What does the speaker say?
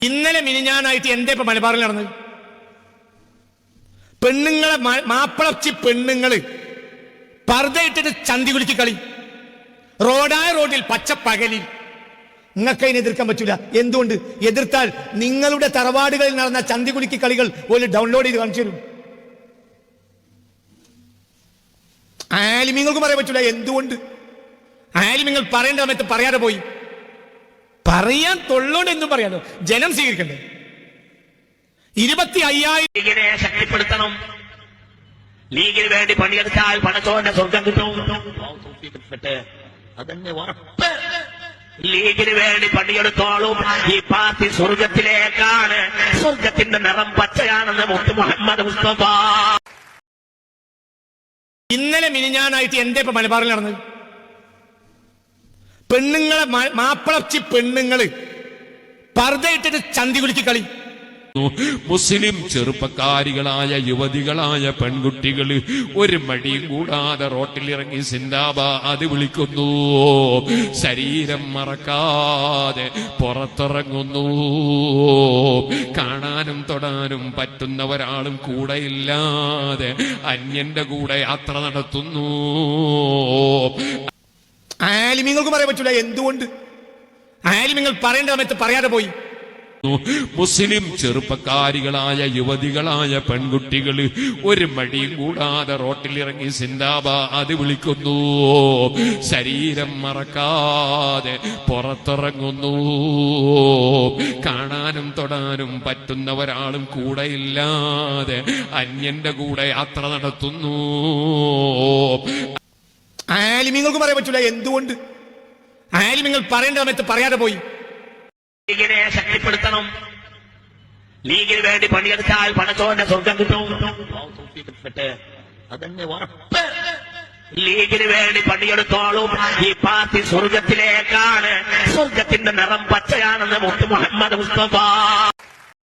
ഇന്നലെ മിനിഞ്ഞാനായിട്ട് എന്റെ ഇപ്പൊ മലബാറിൽ നടന്നത് പെണ്ണുങ്ങളെ മാപ്പിളച്ചി പെണ്ണുങ്ങള് പർദ്ദയിട്ടിട്ട് ചന്തി കുലിക്ക് കളി റോഡായ റോഡിൽ പച്ചപ്പകലിൽ. നിങ്ങൾക്ക് അതിനെ എതിർക്കാൻ പറ്റൂല. എന്തുകൊണ്ട്? എതിർത്താൽ നിങ്ങളുടെ തറവാടുകളിൽ നടന്ന ചന്തി കുലിക്ക് കളികൾ ഒരു ഡൗൺലോഡ് ചെയ്ത് കാണിച്ചു തരും. ആലിമീങ്ങൾക്ക് പറയാൻ പറ്റൂല. എന്തുകൊണ്ട്? ആലിമീങ്ങൾ പറയേണ്ട സമയത്ത് പറയാതെ പോയി. പറയാൻ തൊള്ളോണ്ട് എന്തും പറയാലോ, ജനം സ്വീകരിക്കണ്ടേ? 25,000 ശക്തിപ്പെടുത്തണം. ലീഗിന് വേണ്ടി പണിയെടുത്താൽ പണച്ചോന്റെ സ്വർഗം കിട്ടും. അതന്നെ ഉറപ്പ്. ലീഗിന് വേണ്ടി പണിയെടുത്തോളും ഈ പാർട്ടി സ്വർഗത്തിലേക്കാണ്. സ്വർഗത്തിന്റെ നിറം പച്ചയാണെന്ന് മുത്ത് മുഹമ്മദ് മുസ്തഫ. ഇന്നലെ മിനിഞ്ഞാനായിട്ട് എന്റെ ഇപ്പൊ മലബാറിൽ നടന്നത് പെണ്ണുങ്ങളെ മാപ്പിളച്ചി പെണ്ണുങ്ങള് പർദ്ദയിട്ടിട്ട് ചന്തി കുലിക്ക് കളി. മുസ്ലിം ചെറുപ്പക്കാരികളായ യുവതികളായ പെൺകുട്ടികൾ ഒരു മടിയും കൂടാതെ റോട്ടിലിറങ്ങി സിന്ദാബാദ് വിളിക്കുന്നു. ശരീരം മറക്കാതെ പുറത്തിറങ്ങുന്നു. കാണാനും തൊടാനും പറ്റുന്ന ഒരാളും കൂടെയില്ലാതെ അന്യന്റെ കൂടെ യാത്ര നടത്തുന്നു. ആലിമീങ്ങൾക്ക് പറയാൻ പറ്റൂല. എന്തുകൊണ്ട്? ആലിമീങ്ങൾ പറയേണ്ട സമയത്ത് പറയാതെ പോയി. മുസ്ലിം ചെറുപ്പക്കാരികളായ യുവതികളായ പെൺകുട്ടികൾ ഒരു മടിയും കൂടാതെ റോട്ടിലിറങ്ങി സിന്ദാബാദ് വിളിക്കുന്നു. ശരീരം മറക്കാതെ പുറത്തിറങ്ങുന്നു. കാണാനും തൊടാനും പറ്റുന്ന ഒരാളും കൂടെയില്ലാതെ അന്യന്റെ കൂടെ യാത്ര നടത്തുന്നു. ആലിമീങ്ങൾക്ക് പറയാൻ പറ്റൂല. എന്തുകൊണ്ട്? ആലിമീങ്ങൾ പറയേണ്ട സമയത്ത് പറയാതെ പോയി. ലീഗിനെ ശക്തിപ്പെടുത്തണം. ലീഗിന് വേണ്ടി പണിയെടുത്താൽ പണച്ചോന്റെ സ്വർഗം കിട്ടും. അതന്നെ ഉറപ്പ്. ലീഗിന് വേണ്ടി പണിയെടുത്തോളും ഈ പാർട്ടി സ്വർഗത്തിലേക്കാണ്. സ്വർഗത്തിന്റെ നിറം പച്ചയാണെന്ന് മുത്ത് മുഹമ്മദ് മുസ്തഫ.